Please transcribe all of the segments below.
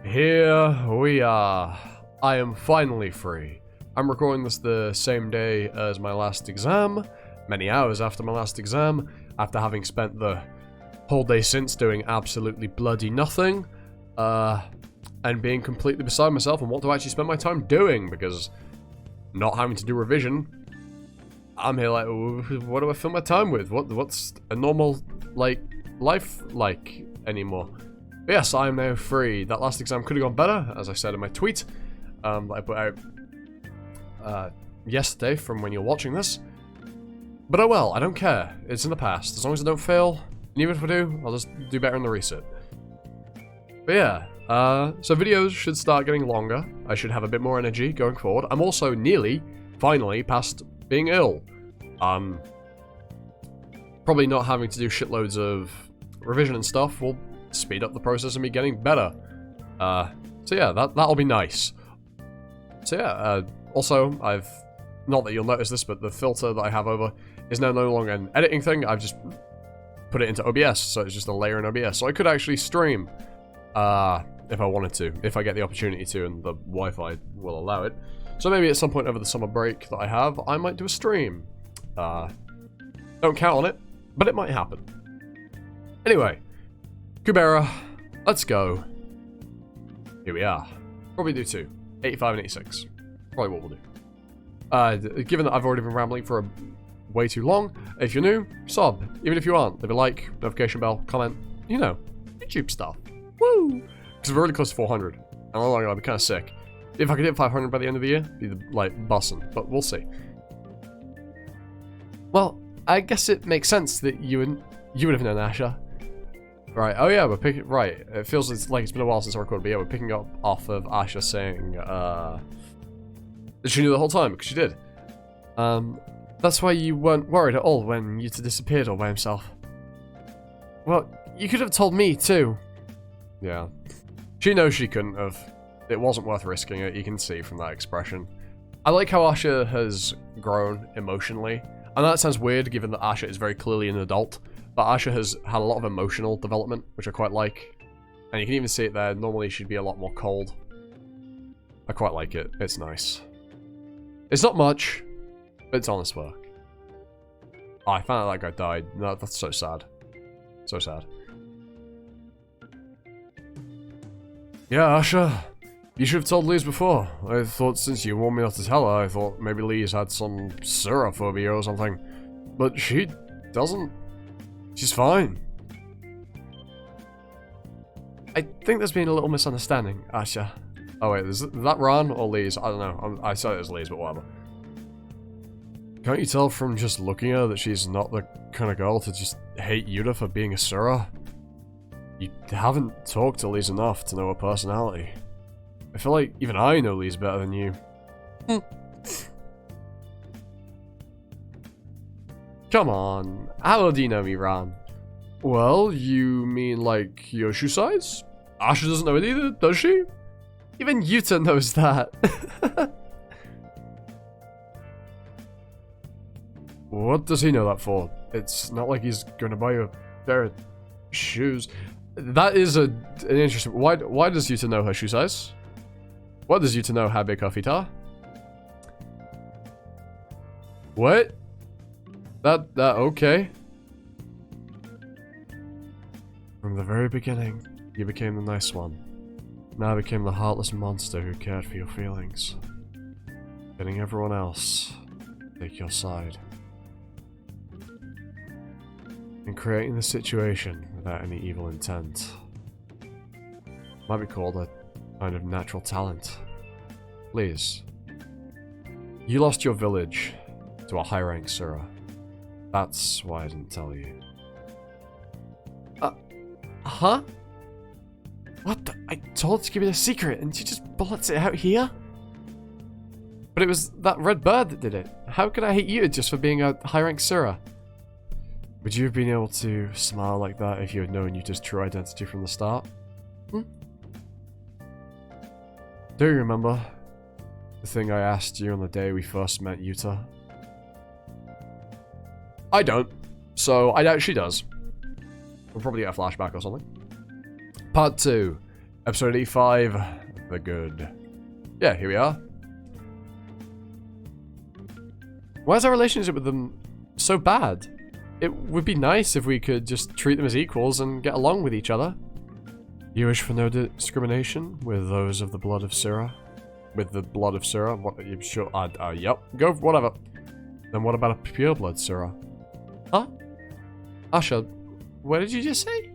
Here we are. I am finally free. I'm recording this the same day as my last exam, many hours after my last exam, after having spent the whole day since doing absolutely bloody nothing, and being completely beside myself on what to actually spend my time doing, because not having to do revision, I'm here like, what do I fill my time with? What's a normal, like, life like anymore? But yes, I am now free. That last exam could have gone better, as I said in my tweet that I put out yesterday from when you're watching this. But oh well, I don't care. It's in the past. As long as I don't fail, and even if I do, I'll just do better in the reset. But yeah, so videos should start getting longer. I should have a bit more energy going forward. I'm also nearly, finally, past being ill. Probably not having to do shitloads of revision and stuff will speed up the process of me getting better. So yeah, that'll be nice. So yeah, also, not that you'll notice this, but the filter that I have over is now no longer an editing thing. I've just put it into OBS, so it's just a layer in OBS. So I could actually stream, if I wanted to, if I get the opportunity to, and the Wi-Fi will allow it. So maybe at some point over the summer break that I have, I might do a stream. Don't count on it, but it might happen. Anyway, Kubera, let's go. Here we are. Probably do two. 85 and 86. Probably what we'll do. Given that I've already been rambling for way too long, if you're new, sub. Even if you aren't, leave a like, notification bell, comment, you know, YouTube stuff. Woo! Because we're really close to 400. And I'm not gonna be kind of sick. If I could hit 500 by the end of the year, it'd be like bussin', but we'll see. Well, I guess it makes sense that you would have known Asher. Right, oh yeah, we're picking, right, it feels like it's been a while since I recorded, but yeah, we're picking up off of Asher saying, that she knew the whole time, because she did. That's why you weren't worried at all when Yuta disappeared all by himself. Well, you could have told me, too. Yeah. She knows she couldn't have. It wasn't worth risking it, you can see from that expression. I like how Asher has grown emotionally. I know that sounds weird, given that Asher is very clearly an adult, but Asher has had a lot of emotional development, which I quite like. And you can even see it there. Normally she'd be a lot more cold. I quite like it. It's nice. It's not much, but it's honest work. Oh, I found out that guy died. No, that's so sad. So sad. Yeah, Asher. You should have told Liz before. I thought since you warned me not to tell her, I thought maybe Liz had some serophobia or something. But she doesn't. She's fine. I think there's been a little misunderstanding, Asher. Oh wait, is that Ran or Liz? I don't know. I said it was Liz, but whatever. Can't you tell from just looking at her that she's not the kind of girl to just hate Yuta for being a Sura? You haven't talked to Liz enough to know her personality. I feel like even I know Liz better than you. Come on, how well do you know me, Ran? Well, you mean like your shoe size? Asher doesn't know it either, does she? Even Yuta knows that. What does he know that for? It's not like he's gonna buy you a pair of shoes. That is an interesting... Why does Yuta know her shoe size? Why does Yuta know how big her feet are? What? That, okay. From the very beginning, you became the nice one. Now I became the heartless monster who cared for your feelings. Getting everyone else to take your side. And creating the situation without any evil intent. Might be called a kind of natural talent. Please. You lost your village to a high-rank Sura. That's why I didn't tell you. Huh? What the? I told her to keep it a secret and she just bullets it out here? But it was that red bird that did it. How could I hate you just for being a high-rank Sura? Would you have been able to smile like that if you had known Yuta's true identity from the start? Hmm? Do you remember the thing I asked you on the day we first met Yuta? I don't, so I doubt she does. We'll probably get a flashback or something. Part 2. Episode 85, The Good. Yeah, here we are. Why is our relationship with them so bad? It would be nice if we could just treat them as equals and get along with each other. You wish for no discrimination with those of the blood of Syrah? With the blood of Syrah? What are you sure? Yep. Go, whatever. Then what about a pure blood Syrah? Huh? Asha, what did you just say?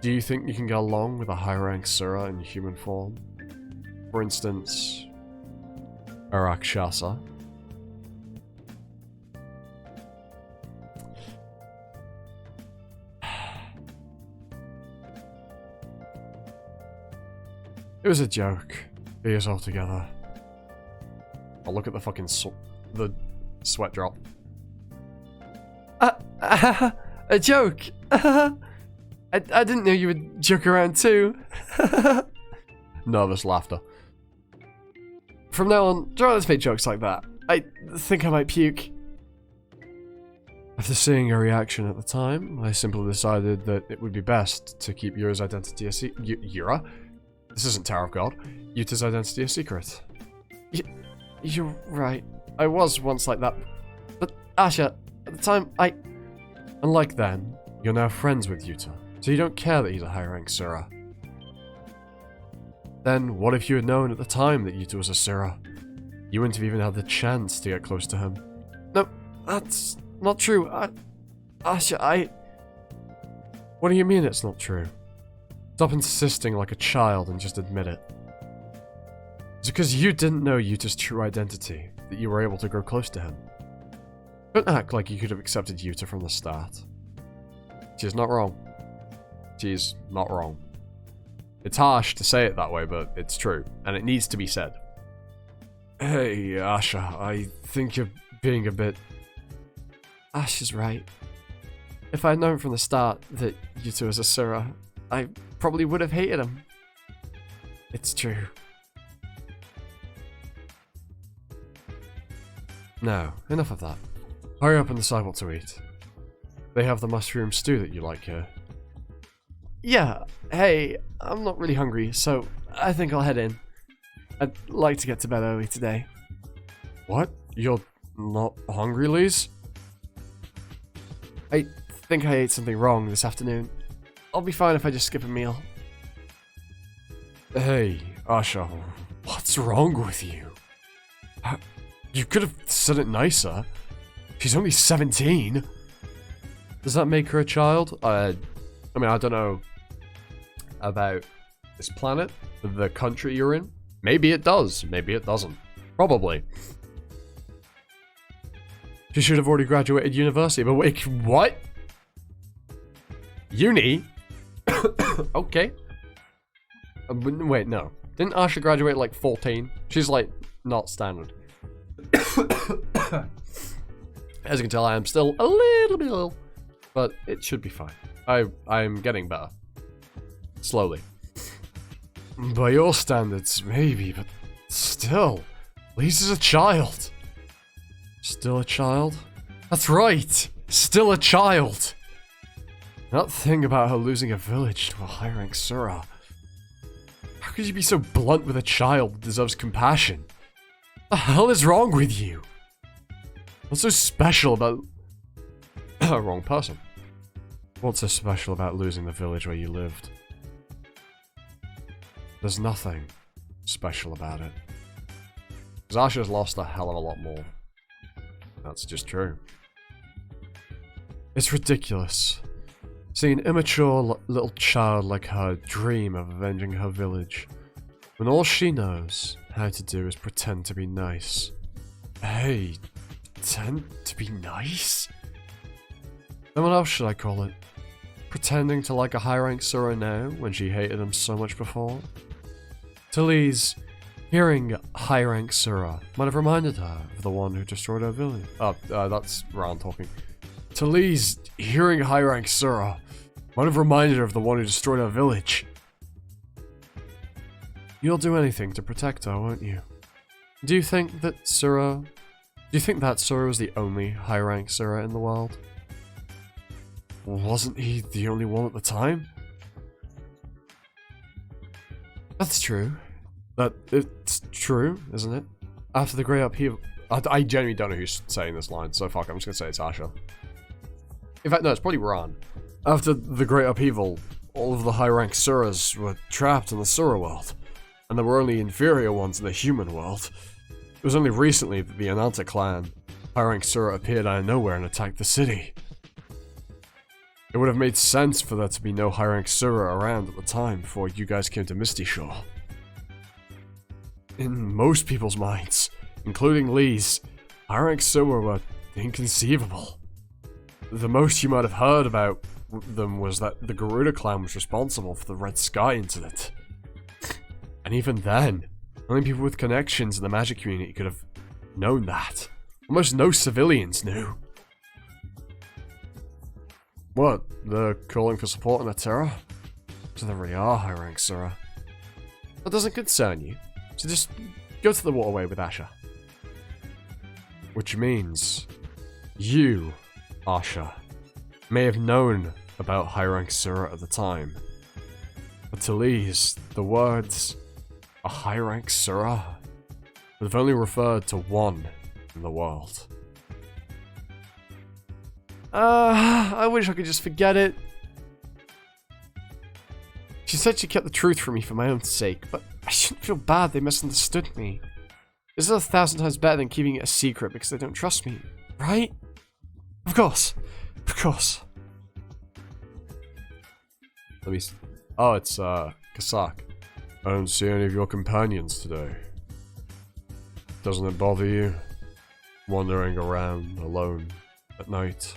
Do you think you can get along with a high-rank Syrah in human form? For instance, a Rakshasa? It was a joke. Be us all together. I'll look at the fucking the sweat drop. A joke. I didn't know you would joke around too. Nervous laughter. From now on, try not to make jokes like that. I think I might puke. After seeing your reaction at the time, I simply decided that it would be best to keep Yura's identity a secret. Yura? This isn't Tower of God. Yuta's identity a secret. You're right. I was once like that. But Asha, at the time, Unlike then, you're now friends with Yuta, so you don't care that he's a high-rank Syrah. Then, what if you had known at the time that Yuta was a Syrah? You wouldn't have even had the chance to get close to him. No, that's not true. Asha, What do you mean it's not true? Stop insisting like a child and just admit it. It's because you didn't know Yuta's true identity that you were able to grow close to him. Don't act like you could have accepted Yuta from the start. She's not wrong. She's not wrong. It's harsh to say it that way, but it's true, and it needs to be said. Hey, Asha, I think you're being a bit... Asha's right. If I'd known from the start that Yuta was a Syrah, I probably would have hated him. It's true. Now, enough of that. Hurry up and decide what to eat. They have the mushroom stew that you like here. Yeah, hey, I'm not really hungry, so I think I'll head in. I'd like to get to bed early today. What? You're not hungry, Liz? I think I ate something wrong this afternoon. I'll be fine if I just skip a meal. Hey, Asha, what's wrong with you? You could have said it nicer. She's only 17. Does that make her a child? I mean, I don't know about this planet, the country you're in. Maybe it does, maybe it doesn't. Probably. She should have already graduated university, but wait, what? Uni? Okay. Wait, no. Didn't Asha graduate like 14? She's like, not standard. As you can tell, I am still a little bit ill, but it should be fine. I'm getting better. Slowly. By your standards, maybe, but still. Lisa's a child. Still a child? That's right! Still a child! That thing about her losing a village to a high-rank Syrah. How could you be so blunt with a child that deserves compassion? The hell is wrong with you? What's so special about... Wrong person. What's so special about losing the village where you lived? There's nothing special about it. Because Asha's lost a hell of a lot more. That's just true. It's ridiculous. Seeing an immature little child like her dream of avenging her village, when all she knows how to do is pretend to be nice. Hey, pretend to be nice? Then what else should I call it? Pretending to like a high-rank Syrah now, when she hated him so much before? To Lee's, hearing high-rank Syrah might have reminded her of the one who destroyed her village. That's Ron talking. To Lee's, hearing high-rank Syrah might have reminded her of the one who destroyed her village. You'll do anything to protect her, won't you? Do you think that Syrah was the only high-rank Syrah in the world? Wasn't he the only one at the time? That's true. It's true, isn't it? After the great upheaval... I genuinely don't know who's saying this line, so fuck, I'm just gonna say it's Asha. In fact, no, it's probably Ran. After the great upheaval, all of the high-rank Suras were trapped in the Sura world, and there were only inferior ones in the human world. It was only recently that the Ananta clan, high-rank Sura, appeared out of nowhere and attacked the city. It would have made sense for there to be no high-rank Sura around at the time before you guys came to Misty Shore. In most people's minds, including Lee's, high-rank Sura were inconceivable. The most you might have heard about them was that the Garuda clan was responsible for the Red Sky incident. And even then, only people with connections in the magic community could have known that. Almost no civilians knew. What? They're calling for support in the Terra? So they really are high-rank Sura. That doesn't concern you, so just go to the waterway with Asha. Which means, you, Asha, may have known about high-rank Sura at the time. But to Lise, the words, a high-rank Sura, would have only referred to one in the world. I wish I could just forget it. She said she kept the truth from me for my own sake, but I shouldn't feel bad they misunderstood me. This is 1,000 times better than keeping it a secret because they don't trust me, right? Of course. Of course. Let me see. Oh, it's, Kasak. I don't see any of your companions today. Doesn't it bother you? Wandering around alone at night?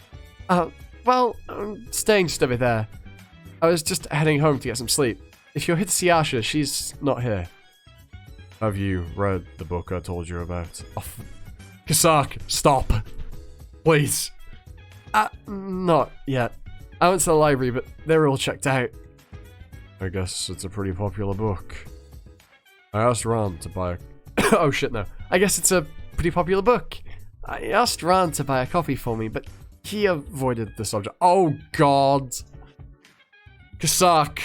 Well, I'm staying just over there. I was just heading home to get some sleep. If you're here to see Asha, she's not here. Have you read the book I told you about? Oh, Kasak, stop! Please! Not yet. I went to the library, but they were all checked out. I guess it's a pretty popular book. I asked Ran to buy a... Oh shit, no. I guess it's a pretty popular book. I asked Ran to buy a copy for me, but he avoided the subject. Oh god! Kasak!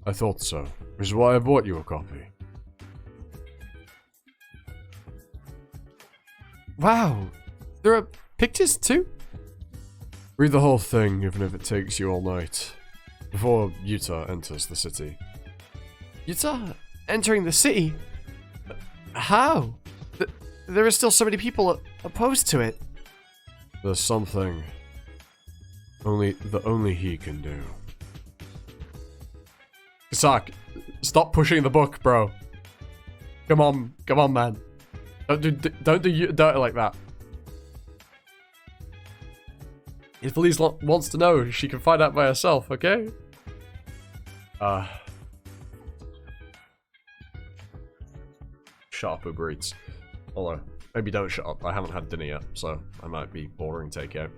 I thought so. Which is why I bought you a copy. Wow. There are pictures too? Read the whole thing, even if it takes you all night. Before Yuta enters the city. Yuta entering the city? How? There are still so many people opposed to it. There's something only he can do. Kasak, stop pushing the book, bro. Come on, man. Don't do dirty like that. If Lise wants to know, she can find out by herself, okay? Shut up, Uber Eats. Although, maybe don't shut up. I haven't had dinner yet, so I might be ordering takeout.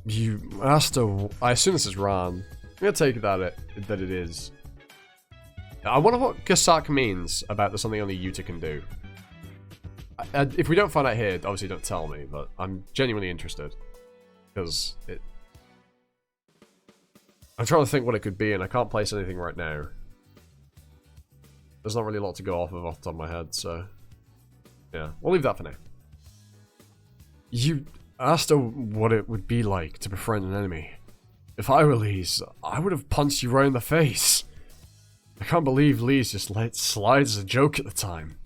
You asked her... I assume this is Ran. I'm gonna take that it is. I wonder what Kasak means about there's something only Yuta can do. If we don't find out here, obviously don't tell me, but I'm genuinely interested. Because it... I'm trying to think what it could be, and I can't place anything right now. There's not really a lot to go off the top of my head, so... Yeah, we'll leave that for now. You asked her what it would be like to befriend an enemy. If I were Lise, I would have punched you right in the face. I can't believe Lise just let it slide as a joke at the time.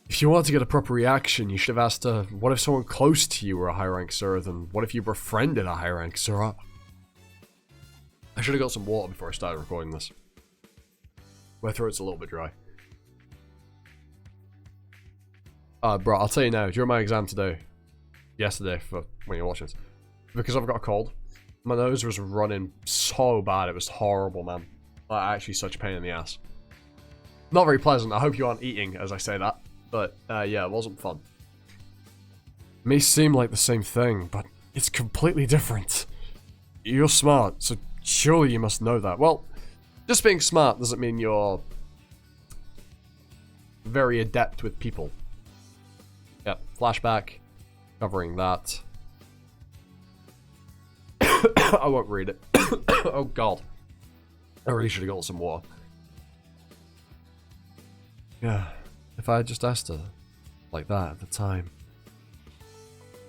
If you want to get a proper reaction, you should have asked her, what if someone close to you were a high-rank Sura, then what if you befriended a high-rank Sura? I should have got some water before I started recording this. My throat's a little bit dry. Bro, I'll tell you now, during my exam yesterday, for when you're watching this, because I've got a cold, my nose was running so bad, it was horrible, man. Like, actually such a pain in the ass. Not very pleasant, I hope you aren't eating as I say that. But, yeah, it wasn't fun. It may seem like the same thing, but it's completely different. You're smart, so surely you must know that. Well, just being smart doesn't mean you're very adept with people. Yep, flashback, covering that. I won't read it. Oh god. I really should have got some water. Yeah, if I had just asked her like that at the time.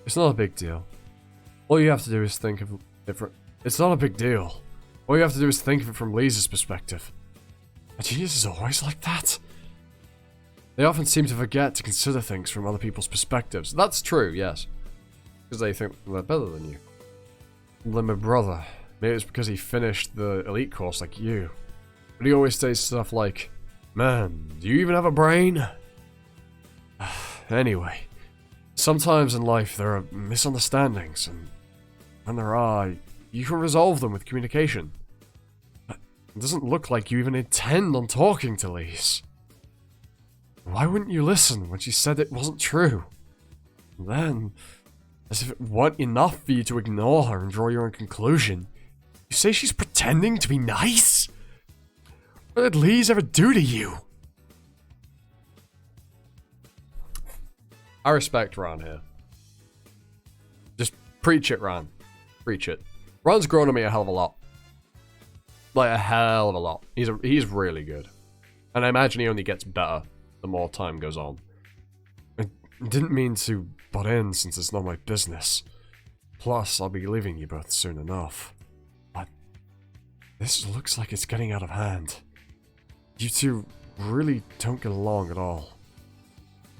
It's not a big deal. All you have to do is think of it from... It's not a big deal. All you have to do is think of it from Lisa's perspective. A genius is always like that. They often seem to forget to consider things from other people's perspectives. That's true, yes. Because they think they're better than you. Then my brother. Maybe it's because he finished the elite course like you. But he always says stuff like, "Man, do you even have a brain?" Anyway. Sometimes in life there are misunderstandings, and when there are, you can resolve them with communication. But it doesn't look like you even intend on talking to Lise. Why wouldn't you listen when she said it wasn't true? And then, as if it weren't enough for you to ignore her and draw your own conclusion, you say she's pretending to be nice? What did Lise ever do to you? I respect Ron here. Just preach it, Ron. Preach it. Ron's grown on me a hell of a lot. Like, a hell of a lot. He's really good. And I imagine he only gets better the more time goes on. I didn't mean to butt in since it's not my business. Plus, I'll be leaving you both soon enough. But this looks like it's getting out of hand. You two really don't get along at all.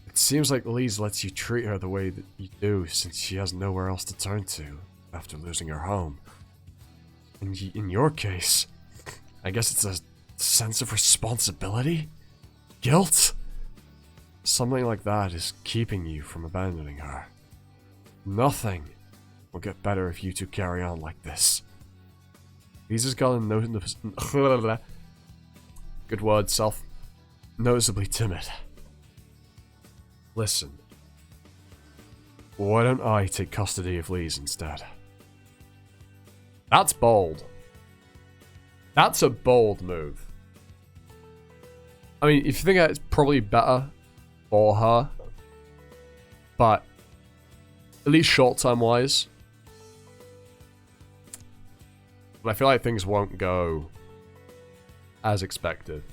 It seems like Lise lets you treat her the way that you do since she has nowhere else to turn to after losing her home. And in your case, I guess it's a sense of responsibility? Guilt? Something like that is keeping you from abandoning her. Nothing will get better if you two carry on like this. Lisa's gotten good word, self. Noticeably timid. Listen. Why don't I take custody of Lise instead? That's bold. That's a bold move. I mean, if you think that it's probably better for her, but at least short-term wise, but I feel like things won't go as expected.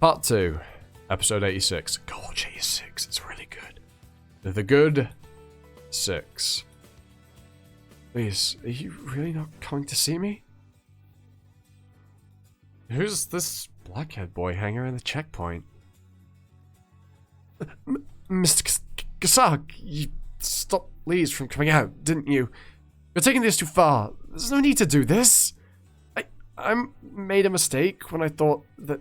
Part 2, episode 86. Go watch 86, it's really good. The Good 6. Please, are you really not coming to see me? Who's this blackhead boy hanging around the checkpoint? Mr. Kasak, you stopped Lise from coming out, didn't you? You're taking this too far. There's no need to do this. I made a mistake when I thought that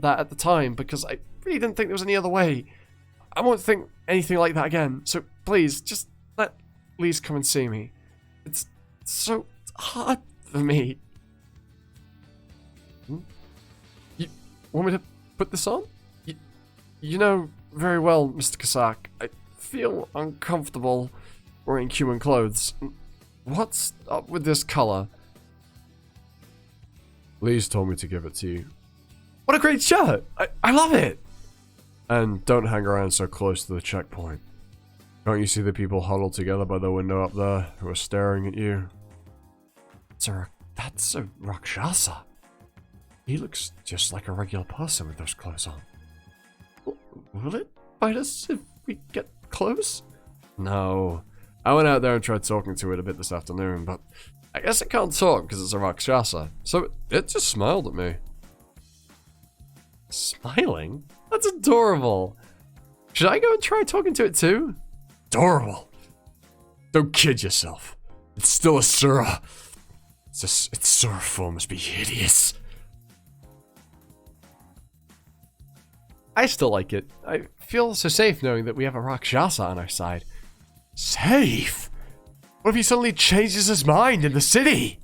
at the time because I really didn't think there was any other way. I won't think anything like that again. So please, just let Lise come and see me. It's so hard for me. You want me to put this on? You know very well, Mr. Kasak, I feel uncomfortable wearing human clothes. What's up with this color? Lise told me to give it to you. What a great shirt! I love it! And don't hang around so close to the checkpoint. Don't you see the people huddled together by the window up there who are staring at you? That's a Rakshasa. He looks just like a regular person with those clothes on. Will it bite us if we get close? No. I went out there and tried talking to it a bit this afternoon, but I guess it can't talk because it's a Rakshasa. So it just smiled at me. Smiling? That's adorable. Should I go and try talking to it too? Adorable. Don't kid yourself. It's still a Sura. Its Sura form must be hideous. I still like it. I feel so safe knowing that we have a Rakshasa on our side. Safe? What if he suddenly changes his mind in the city?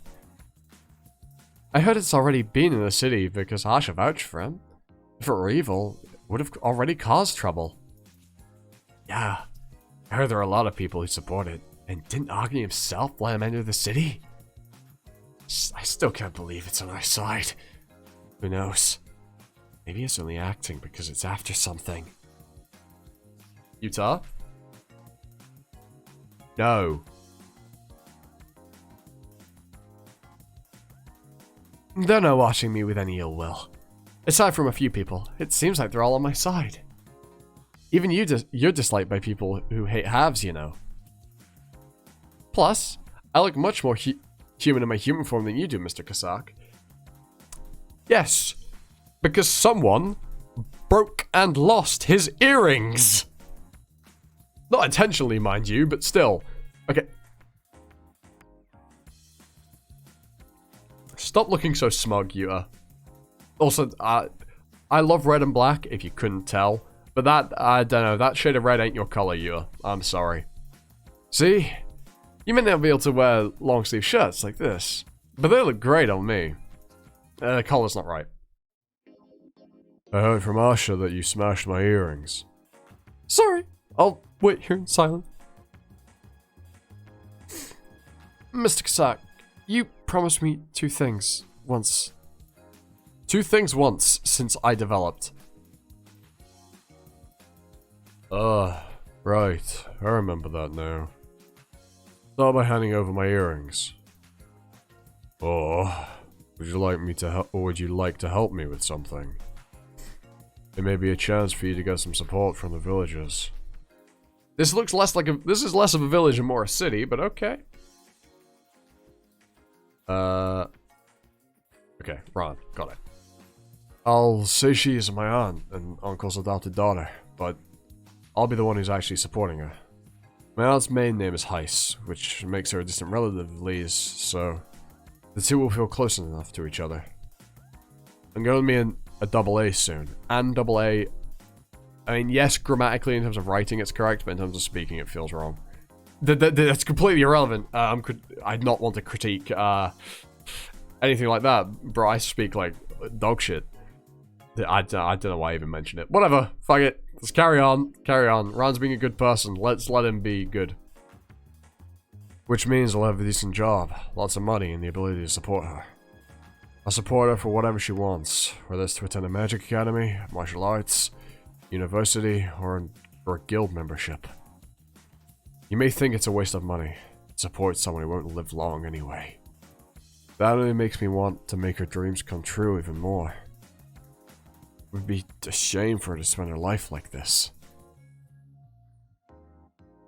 I heard it's already been in the city because Asha vouched for him. If it were evil, it would have already caused trouble. Yeah, I heard there are a lot of people who support it. And didn't Agni himself let him enter the city? I still can't believe it's on our side. Who knows? Maybe it's only acting because it's after something. Utah? No. They're not watching me with any ill will. Aside from a few people, it seems like they're all on my side. Even you're disliked by people who hate halves, you know. Plus, I look much more human in my human form than you do, Mr. Kasak. Yes, because someone broke and lost his earrings. Not intentionally, mind you, but still. Okay. Stop looking so smug, Yuta. Also, I love red and black, if you couldn't tell. But that, I don't know, that shade of red ain't your color, Yuta. I'm sorry. See? You may not be able to wear long sleeve shirts like this, but they look great on me. The color's not right. I heard from Asha that you smashed my earrings. Sorry, I'll wait here in silence. Mr. Kasak, you promised me two things once. Two things once since I developed. Right. I remember that now. Start by handing over my earrings. Or would you like me to help? Or would you like to help me with something? It may be a chance for you to get some support from the villagers. This looks less like a. This is less of a village and more a city, but okay. Okay, Ron, got it. I'll say she is my aunt and uncle's adopted daughter, but I'll be the one who's actually supporting her. My aunt's main name is Heiss, which makes her a distant relative of Lee's, so the two will feel close enough to each other. I'm going to be in a double A soon, and double A. I mean, yes, grammatically in terms of writing it's correct, but in terms of speaking it feels wrong. That's completely irrelevant. I'd not want to critique anything like that, bro. I speak like dog shit. I don't know why I even mentioned it. Whatever, fuck it. Let's carry on. Carry on. Ron's being a good person. Let's let him be good. Which means I'll have a decent job, lots of money, and the ability to support her. I'll support her for whatever she wants, whether it's to attend a magic academy, martial arts, university, or a guild membership. You may think it's a waste of money to support someone who won't live long anyway. That only makes me want to make her dreams come true even more. It would be a shame for her to spend her life like this.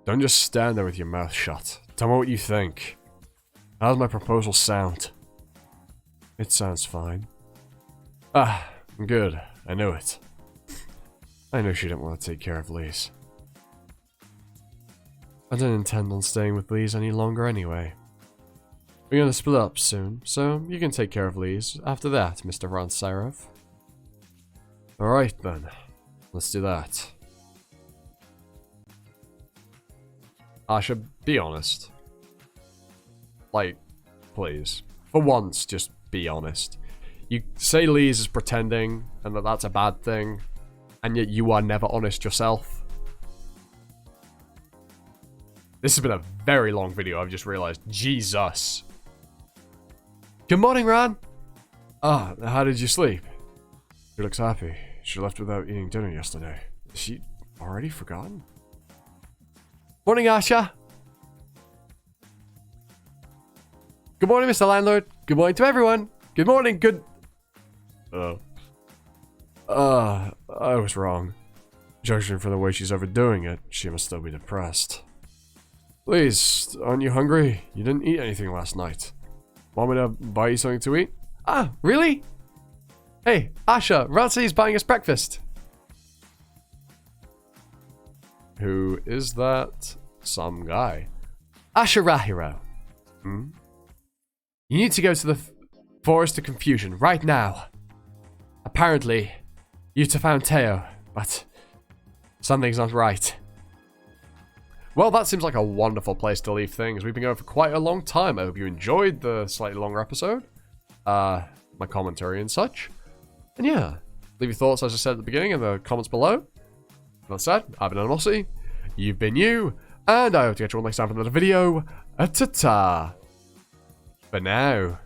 Don't just stand there with your mouth shut. Tell me what you think. How does my proposal sound? It sounds fine. Ah, good. I knew it. I knew she didn't want to take care of Lise. I didn't intend on staying with Lise any longer anyway. We're gonna split up soon, so you can take care of Lise after that, Mr. Ron Syrov. Alright then, let's do that. Asha, be honest. Like, please. For once, just be honest. You say Lise is pretending, and that that's a bad thing, and yet you are never honest yourself. This has been a very long video, I've just realized. Jesus. Good morning, Ron. Ah, how did you sleep? She looks happy. She left without eating dinner yesterday. Is she already forgotten? Morning, Asha. Good morning, Mr. Landlord. Good morning to everyone. Good morning, good... I was wrong. Judging from the way she's overdoing it, she must still be depressed. Please, aren't you hungry? You didn't eat anything last night. Want me to buy you something to eat? Ah, really? Hey, Asha, Rancy's buying us breakfast. Who is that? Some guy. Asha Rahiro. Hmm? You need to go to the Forest of Confusion right now. Apparently, Yuta found Teo, but something's not right. Well, that seems like a wonderful place to leave things. We've been going for quite a long time. I hope you enjoyed the slightly longer episode. My commentary and such. And yeah, leave your thoughts, as I said at the beginning, in the comments below. That said, I've been Animosity, you've been you, and I hope to catch you all next time for another video. Ta-ta! For now.